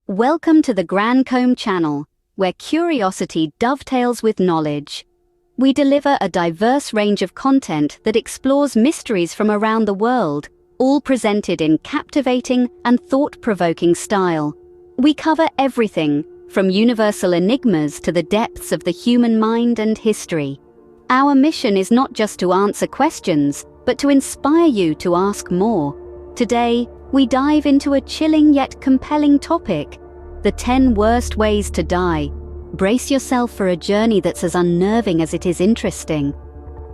Welcome to the Grand Comb channel, where curiosity dovetails with knowledge. We deliver a diverse range of content that explores mysteries from around the world, all presented in captivating and thought-provoking style. We cover everything, from universal enigmas to the depths of the human mind and history. Our mission is not just to answer questions, but to inspire you to ask more. Today, we dive into a chilling yet compelling topic: the 10 worst ways to die. Brace yourself for a journey that's as unnerving as it is interesting.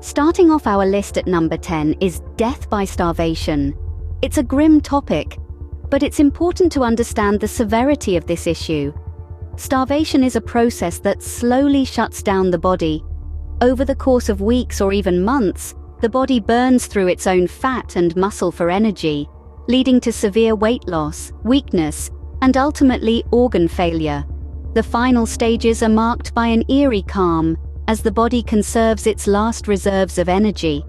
Starting off our list at number 10 is death by starvation. It's a grim topic, but it's important to understand the severity of this issue. Starvation is a process that slowly shuts down the body. Over the course of weeks or even months, the body burns through its own fat and muscle for energy, leading to severe weight loss, weakness, and ultimately organ failure. The final stages are marked by an eerie calm, as the body conserves its last reserves of energy.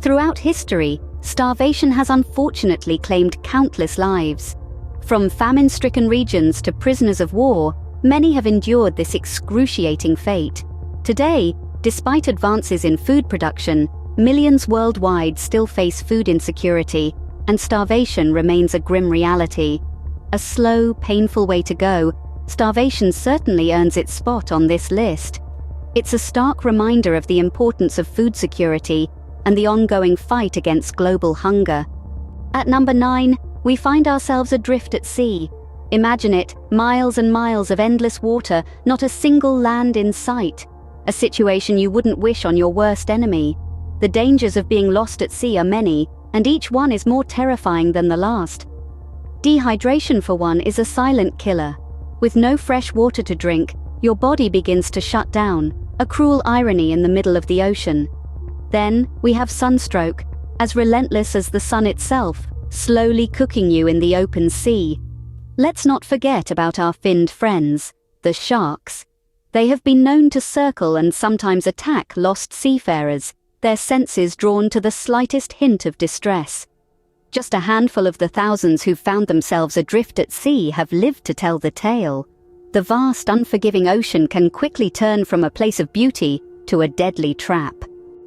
Throughout history, starvation has unfortunately claimed countless lives. From famine-stricken regions to prisoners of war, many have endured this excruciating fate. Today, despite advances in food production, millions worldwide still face food insecurity, and starvation remains a grim reality. A slow, painful way to go, starvation certainly earns its spot on this list. It's a stark reminder of the importance of food security and the ongoing fight against global hunger. At number 9, we find ourselves adrift at sea. Imagine it, miles and miles of endless water, not a single land in sight. A situation you wouldn't wish on your worst enemy. The dangers of being lost at sea are many, and each one is more terrifying than the last. Dehydration, for one, is a silent killer. With no fresh water to drink, your body begins to shut down, a cruel irony in the middle of the ocean. Then, we have sunstroke, as relentless as the sun itself, slowly cooking you in the open sea. Let's not forget about our finned friends, the sharks. They have been known to circle and sometimes attack lost seafarers, their senses drawn to the slightest hint of distress. Just a handful of the thousands who've found themselves adrift at sea have lived to tell the tale. The vast, unforgiving ocean can quickly turn from a place of beauty to a deadly trap.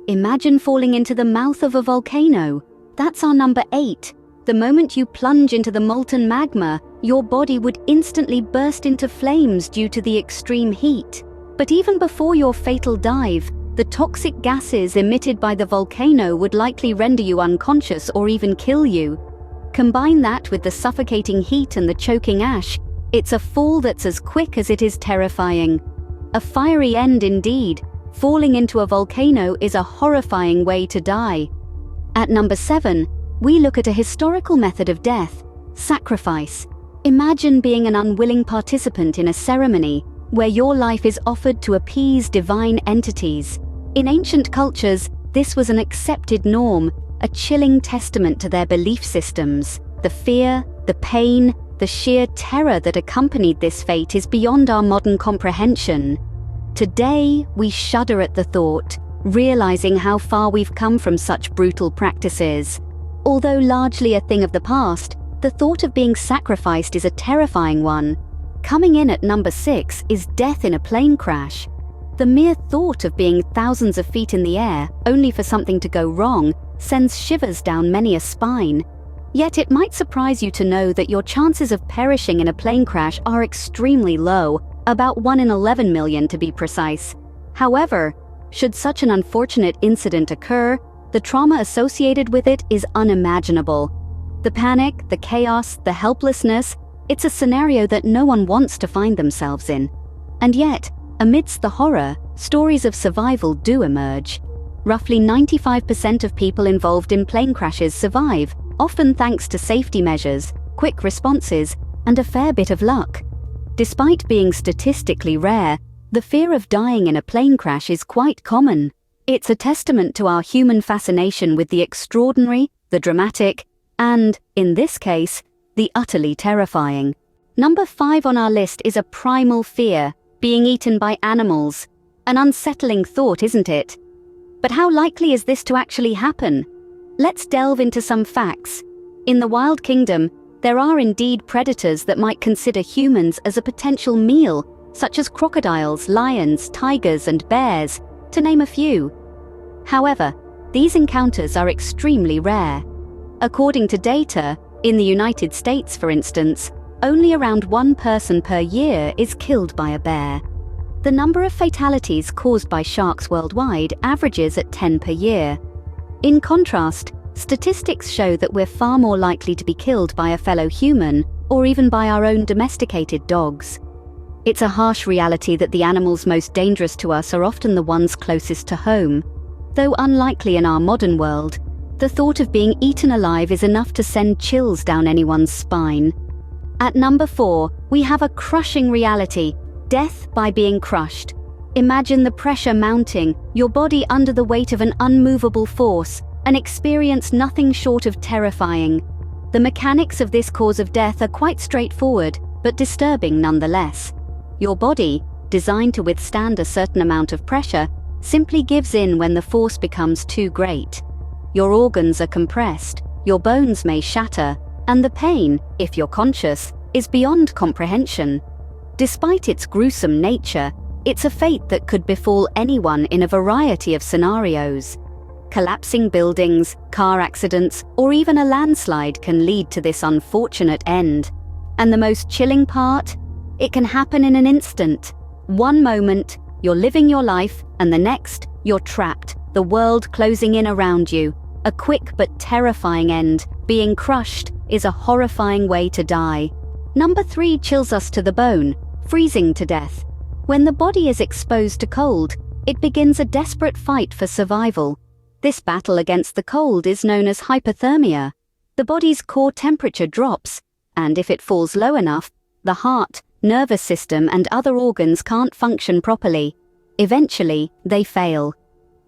Imagine falling into the mouth of a volcano. That's our number 8. The moment you plunge into the molten magma, your body would instantly burst into flames due to the extreme heat. But even before your fatal dive, the toxic gases emitted by the volcano would likely render you unconscious or even kill you. Combine that with the suffocating heat and the choking ash, it's a fall that's as quick as it is terrifying. A fiery end indeed. Falling into a volcano is a horrifying way to die. At number 7, we look at a historical method of death: sacrifice. Imagine being an unwilling participant in a ceremony where your life is offered to appease divine entities. In ancient cultures, this was an accepted norm, a chilling testament to their belief systems. The fear, the pain, the sheer terror that accompanied this fate is beyond our modern comprehension. Today, we shudder at the thought, realizing how far we've come from such brutal practices. Although largely a thing of the past, the thought of being sacrificed is a terrifying one. Coming in at number 6 is death in a plane crash. The mere thought of being thousands of feet in the air, only for something to go wrong, sends shivers down many a spine. Yet it might surprise you to know that your chances of perishing in a plane crash are extremely low, about 1 in 11 million to be precise. However, should such an unfortunate incident occur, the trauma associated with it is unimaginable. The panic, the chaos, the helplessness, it's a scenario that no one wants to find themselves in. And yet, amidst the horror, stories of survival do emerge. Roughly 95% of people involved in plane crashes survive, often thanks to safety measures, quick responses, and a fair bit of luck. Despite being statistically rare, the fear of dying in a plane crash is quite common. It's a testament to our human fascination with the extraordinary, the dramatic, and, in this case, the utterly terrifying. Number 5 on our list is a primal fear: being eaten by animals. An unsettling thought, isn't it? But how likely is this to actually happen? Let's delve into some facts. In the Wild Kingdom, There are indeed predators that might consider humans as a potential meal, such as crocodiles, lions, tigers, and bears, to name a few. However, these encounters are extremely rare. According to data, in the United States, for instance, only around 1 person per year is killed by a bear. The number of fatalities caused by sharks worldwide averages at 10 per year. In contrast, statistics show that we're far more likely to be killed by a fellow human or even by our own domesticated dogs. It's a harsh reality that the animals most dangerous to us are often the ones closest to home. Though unlikely in our modern world, the thought of being eaten alive is enough to send chills down anyone's spine. At number 4, we have a crushing reality: death by being crushed. Imagine the pressure mounting, your body under the weight of an unmovable force, an experience nothing short of terrifying. The mechanics of this cause of death are quite straightforward, but disturbing nonetheless. Your body, designed to withstand a certain amount of pressure, simply gives in when the force becomes too great. Your organs are compressed, your bones may shatter, and the pain, if you're conscious, is beyond comprehension. Despite its gruesome nature, it's a fate that could befall anyone in a variety of scenarios. Collapsing buildings, car accidents, or even a landslide can lead to this unfortunate end. And the most chilling part? It can happen in an instant. One moment, you're living your life, and the next, you're trapped, the world closing in around you. A quick but terrifying end. Being crushed is a horrifying way to die. Number 3 chills us to the bone: freezing to death. When the body is exposed to cold, it begins a desperate fight for survival. This battle against the cold is known as hypothermia. The body's core temperature drops, and if it falls low enough, the heart, nervous system, and other organs can't function properly. Eventually, they fail.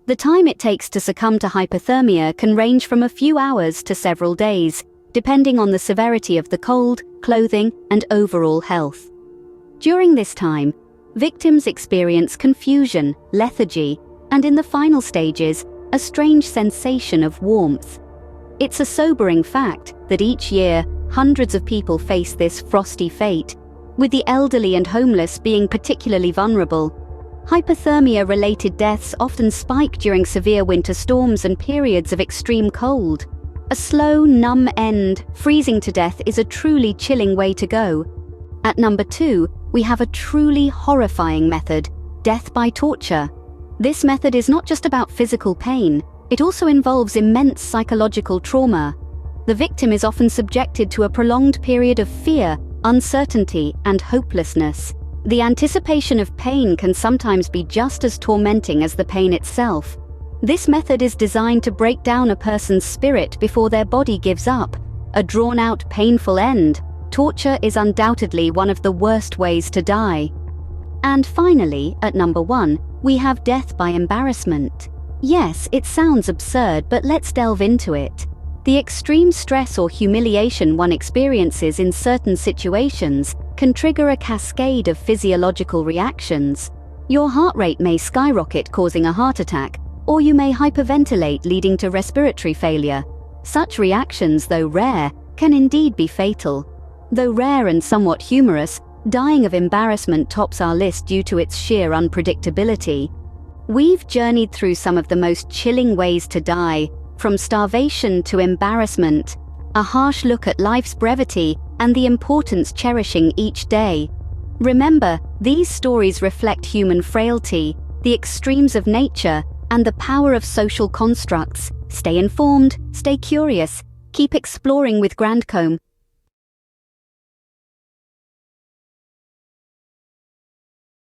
The time it takes to succumb to hypothermia can range from a few hours to several days, depending on the severity of the cold, clothing, and overall health. During this time, victims experience confusion, lethargy, and in the final stages, a strange sensation of warmth. It's a sobering fact that each year, hundreds of people face this frosty fate, with the elderly and homeless being particularly vulnerable. Hypothermia-related deaths often spike during severe winter storms and periods of extreme cold. A slow, numb end, freezing to death, is a truly chilling way to go. At number 2, we have a truly horrifying method: death by torture. This method is not just about physical pain, it also involves immense psychological trauma. The victim is often subjected to a prolonged period of fear, uncertainty, and hopelessness. The anticipation of pain can sometimes be just as tormenting as the pain itself. This method is designed to break down a person's spirit before their body gives up. A drawn-out, painful end. Torture is undoubtedly one of the worst ways to die. And finally, at number 1, we have death by embarrassment. Yes, it sounds absurd, but let's delve into it. The extreme stress or humiliation one experiences in certain situations can trigger a cascade of physiological reactions. Your heart rate may skyrocket, causing a heart attack, or you may hyperventilate, leading to respiratory failure. Such reactions, though rare, can indeed be fatal. Though rare and somewhat humorous, dying of embarrassment tops our list due to its sheer unpredictability. We've journeyed through some of the most chilling ways to die, from starvation to embarrassment, a harsh look at life's brevity and the importance cherishing each day. Remember, these stories reflect human frailty, the extremes of nature, and the power of social constructs. Stay informed, stay curious, keep exploring with Grandcomb,